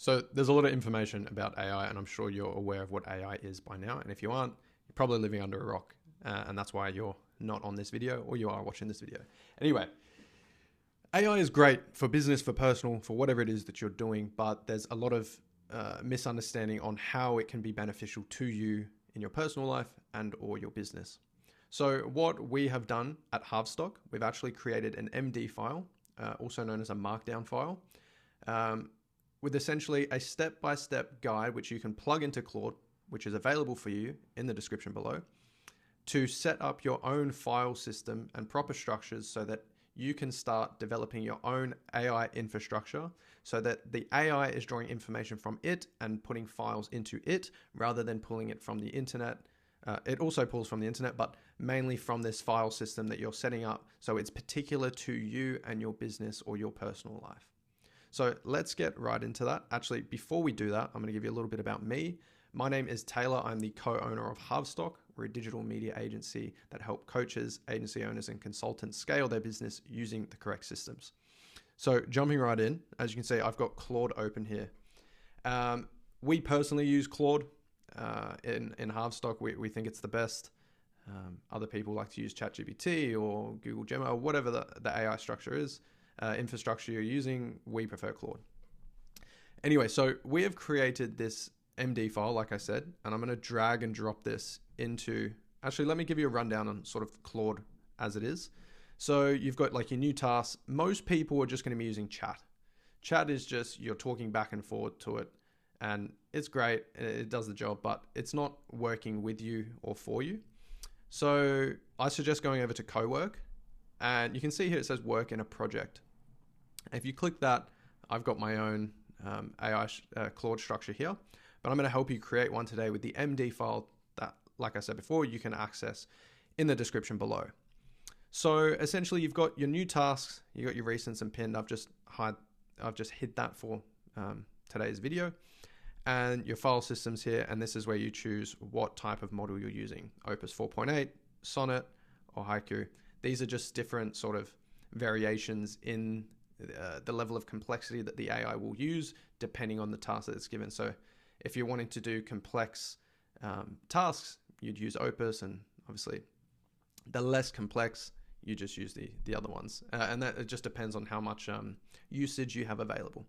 So there's a lot of information about AI, and I'm sure you're aware of what AI is by now. And if you aren't, you're probably living under a rock. And that's why you're not on this video, or you are watching this video. Anyway, AI is great for business, for personal, for whatever it is that you're doing, but there's a lot of misunderstanding on how it can be beneficial to you in your personal life and or your business. So what we have done at Havstock, we've actually created an MD file, also known as a markdown file, with essentially a step-by-step guide which you can plug into Claude, which is available for you in the description below, to set up your own file system and proper structures so that you can start developing your own AI infrastructure so that the AI is drawing information from it and putting files into it rather than pulling it from the internet. It also pulls from the internet, but mainly from this file system that you're setting up so it's particular to you and your business or your personal life. So let's get right into that. Actually, before we do that, I'm going to give you a little bit about me. My name is Taylor. I'm the co-owner of Havstock. We're a digital media agency that help coaches, agency owners, and consultants scale their business using the correct systems. So jumping right in, as you can see, I've got Claude open here. We personally use Claude in Havstock. We think it's the best. Other people like to use ChatGPT or Google Gemini or whatever the AI structure is. Infrastructure you're using, we prefer Claude. Anyway, so we have created this MD file, like I said, and I'm going to drag and drop this into, actually, let me give you a rundown on sort of Claude as it is. So you've got like your new tasks. Most people are just going to be using chat. Chat is just, you're talking back and forth to it, and it's great. It does the job, but it's not working with you or for you. So I suggest going over to Cowork, and you can see here it says work in a project. If you click that, I've got my own AI Claude structure here, but I'm going to help you create one today with the MD file that, like I said before, you can access in the description below. So essentially, you've got your new tasks, you got your recents and pinned. I've just hid that for today's video, and your file systems here. And this is where you choose what type of model you're using: Opus 4.8, Sonnet, or Haiku. These are just different sort of variations in the level of complexity that the AI will use depending on the task that it's given. So if you're wanting to do complex tasks, you'd use Opus, and obviously the less complex, you just use the other ones. And that it just depends on how much usage you have available.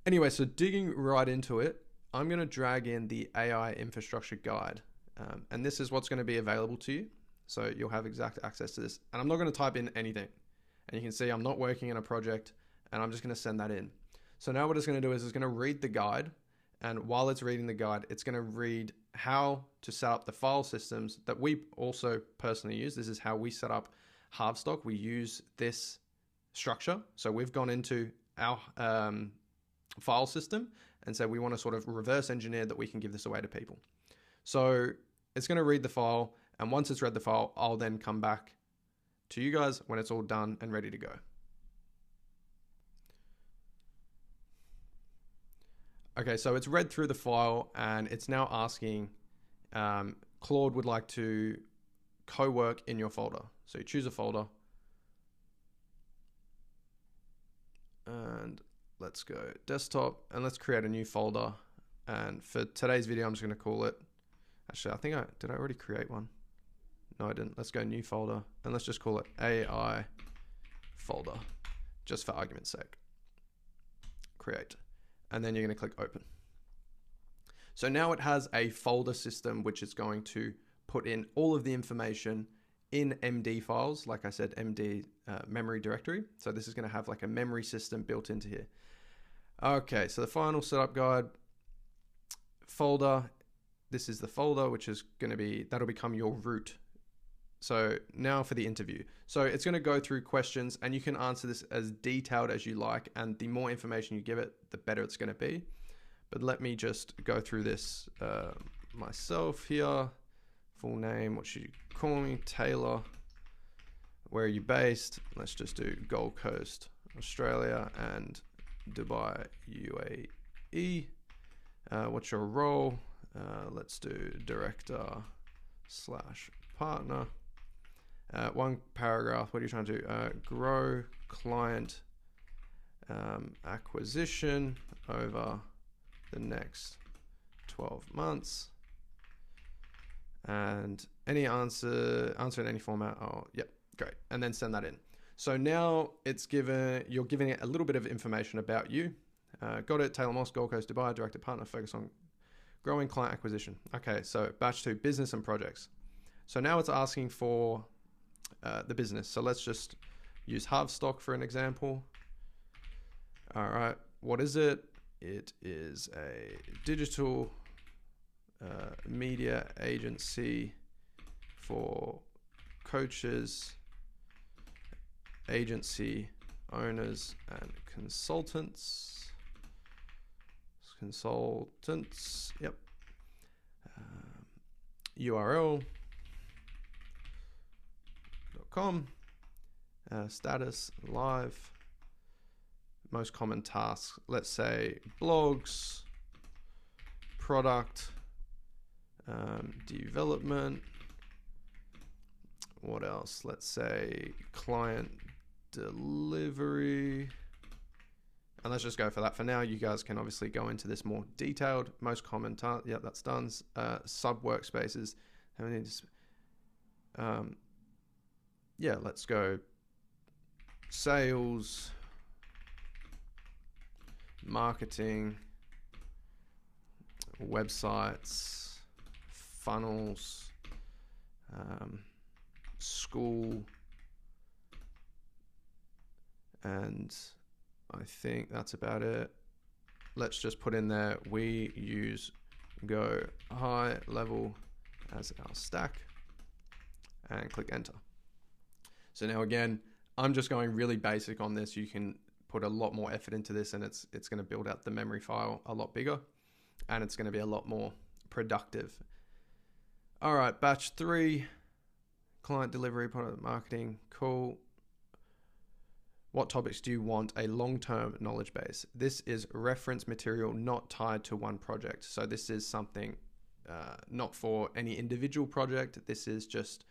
Anyway, so digging right into it, I'm going to drag in the AI infrastructure guide. And this is what's going to be available to you. So you'll have exact access to this. And I'm not going to type in anything. And you can see I'm not working in a project, and I'm just going to send that in. So now what it's going to do is it's going to read the guide. And while it's reading the guide, it's going to read how to set up the file systems that we also personally use. This is how we set up Havstock. We use this structure. So we've gone into our file system and said we want to sort of reverse engineer that we can give this away to people. So it's going to read the file. And once it's read the file, I'll then come back to you guys when it's all done and ready to go. Okay, so it's read through the file, and it's now asking, Claude would like to co-work in your folder. So you choose a folder, and let's go desktop, and let's create a new folder. And for today's video, I'm just going to call it, actually, did I already create one? No, I didn't. Let's go new folder, and let's just call it AI folder, just for argument's sake. Create. And then you're going to click open. So now it has a folder system, which is going to put in all of the information in MD files. Like I said, MD memory directory. So this is going to have like a memory system built into here. Okay, so the final setup guide folder. This is the folder, which is going to be, that'll become your root. So now for the interview. So it's going to go through questions, and you can answer this as detailed as you like. And the more information you give it, the better it's going to be. But let me just go through this myself here. Full name, what should you call me? Taylor. Where are you based? Let's just do Gold Coast, Australia, and Dubai, UAE. What's your role? Let's do director/partner. One paragraph. What are you trying to do? Grow client acquisition over the next 12 months. And any answer in any format. Oh, yep, great. And then send that in. So now you're giving it a little bit of information about you. Got it, Taylor Moss, Gold Coast, Dubai, director, partner, focus on growing client acquisition. Okay, so batch 2, business and projects. So now it's asking for the business. So let's just use Havstock for an example. All right, what is it? It is a digital media agency for coaches, agency owners, and consultants. Yep. URL.com. Status live. Most common tasks. Let's say blogs, product development. What else? Let's say client delivery. And let's just go for that for now. You guys can obviously go into this more detailed. Most common task. Yeah, that's done. Sub-Workspaces. Yeah, let's go sales, marketing, websites, funnels, school, and I think that's about it. Let's just put in there, we use Go high level as our stack, and click enter. So now again, I'm just going really basic on this. You can put a lot more effort into this, and it's going to build out the memory file a lot bigger, and it's going to be a lot more productive. All right, batch 3, client delivery, product marketing, cool. What topics do you want a long-term knowledge base? This is reference material not tied to one project. So this is something not for any individual project. This is just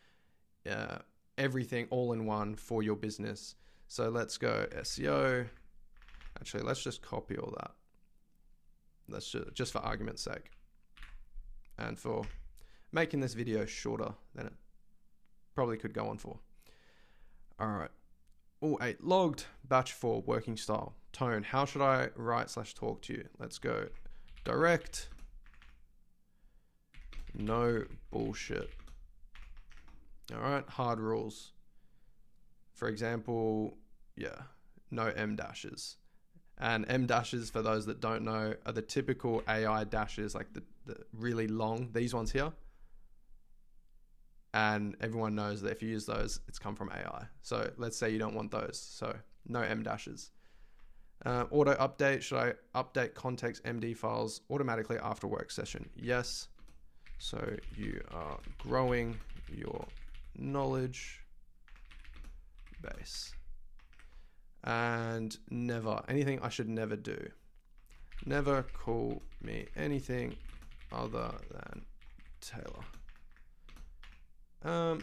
everything all in one for your business. So let's go SEO. Actually, let's just copy all that. Let's just for argument's sake. And for making this video shorter than it probably could go on for. All right. 8 logged, batch 4, working style, tone. How should I write/talk to you? Let's go direct, no bullshit. All right, hard rules. For example, yeah, no M dashes. And M dashes, for those that don't know, are the typical AI dashes, like the really long, these ones here. And everyone knows that if you use those, it's come from AI. So let's say you don't want those. So no M dashes. Auto update. Should I update context MD files automatically after work session? Yes. So you are growing your knowledge base. And never, anything I should never do. Never call me anything other than Taylor.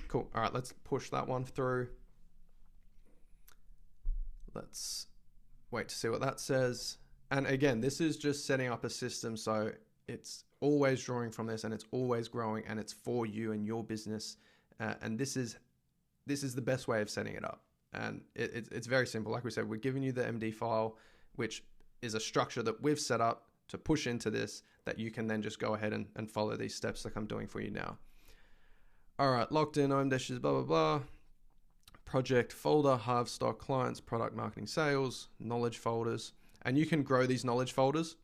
Cool. All right, let's push that one through. Let's wait to see what that says. And again, this is just setting up a system, so it's always drawing from this, and it's always growing, and it's for you and your business. And this is the best way of setting it up. And it's very simple. Like we said, we're giving you the MD file, which is a structure that we've set up to push into this, that you can then just go ahead and follow these steps like I'm doing for you now. All right, locked in, OM dashes, blah, blah, blah. Project folder, Havstock, clients, product marketing, sales, knowledge folders. And you can grow these knowledge folders.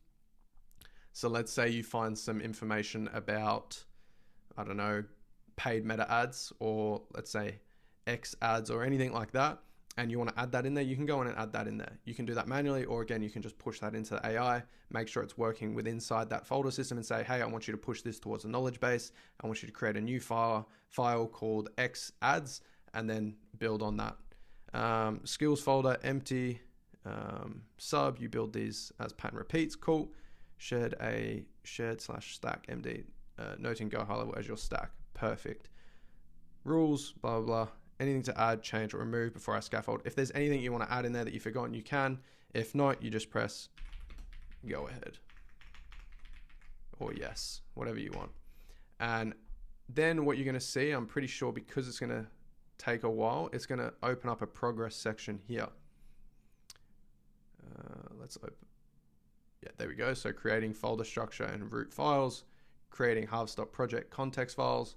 So let's say you find some information about, I don't know, paid meta ads, or let's say X ads or anything like that, and you want to add that in there, you can go in and add that in there. You can do that manually, or again, you can just push that into the AI, make sure it's working with inside that folder system, and say, hey, I want you to push this towards a knowledge base. I want you to create a new file called X ads, and then build on that. Skills folder, empty, sub, you build these as pattern repeats. Cool. Shared /stack MD, noting go high level as your stack. Perfect. Rules, blah, blah, blah. Anything to add, change, or remove before I scaffold. If there's anything you want to add in there that you've forgotten, you can. If not, you just press go ahead. or yes, whatever you want. And then what you're going to see, I'm pretty sure, because it's going to take a while, it's going to open up a progress section here. Let's open. Yeah, there we go. So creating folder structure and root files, creating Havstock project context files,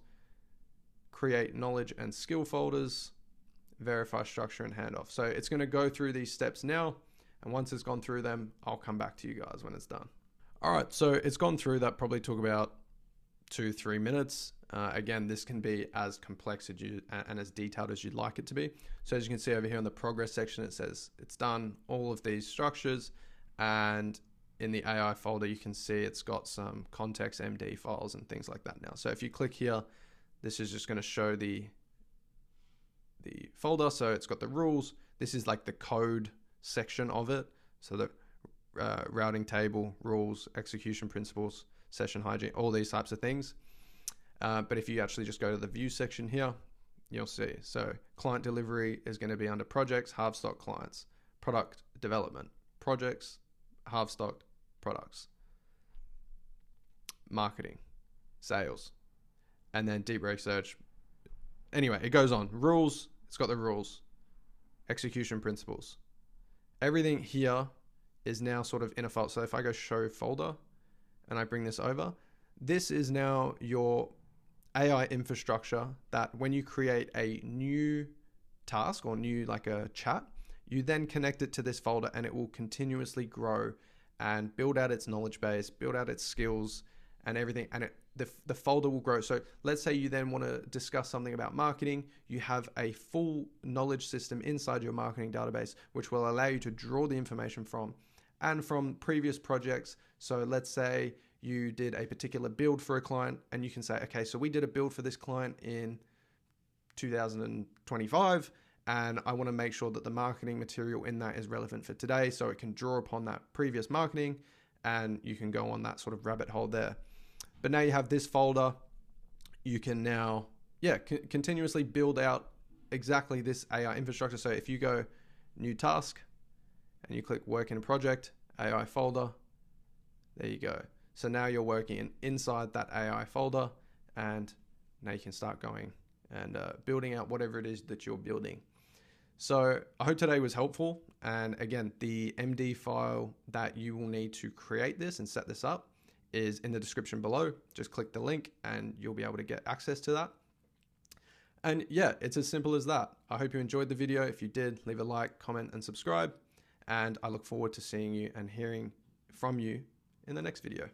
create knowledge and skill folders, verify structure and handoff. So it's going to go through these steps now. And once it's gone through them, I'll come back to you guys when it's done. All right, so it's gone through. That probably took about 2-3 minutes. Again, this can be as complex as you and as detailed as you'd like it to be. So as you can see over here in the progress section, it says it's done all of these structures. And in the AI folder, you can see it's got some context MD files and things like that now. So if you click here, this is just going to show the folder. So it's got the rules. This is like the code section of it. So the routing table, rules, execution principles, session hygiene, all these types of things. But if you actually just go to the view section here, you'll see. So client delivery is going to be under projects, Havstock clients, product development, projects, Havstock products, marketing, sales, and then deep research. Anyway, it goes on. Rules, it's got the rules, execution principles. Everything here is now sort of in a file. So if I go show folder and I bring this over, this is now your AI infrastructure that when you create a new task or new like a chat, you then connect it to this folder and it will continuously grow and build out its knowledge base, build out its skills and everything. And the folder will grow. So let's say you then want to discuss something about marketing. You have a full knowledge system inside your marketing database, which will allow you to draw the information from and from previous projects. So let's say you did a particular build for a client and you can say, okay, so we did a build for this client in 2025 and I want to make sure that the marketing material in that is relevant for today. So it can draw upon that previous marketing and you can go on that sort of rabbit hole there. But now you have this folder, you can now, continuously build out exactly this AI infrastructure. So if you go new task and you click work in a project, AI folder, there you go. So now you're working inside that AI folder and now you can start going and building out whatever it is that you're building. So I hope today was helpful. And again, the MD file that you will need to create this and set this up is in the description below. Just click the link and you'll be able to get access to that. And yeah, it's as simple as that. I hope you enjoyed the video. If you did, leave a like, comment, and subscribe. And I look forward to seeing you and hearing from you in the next video.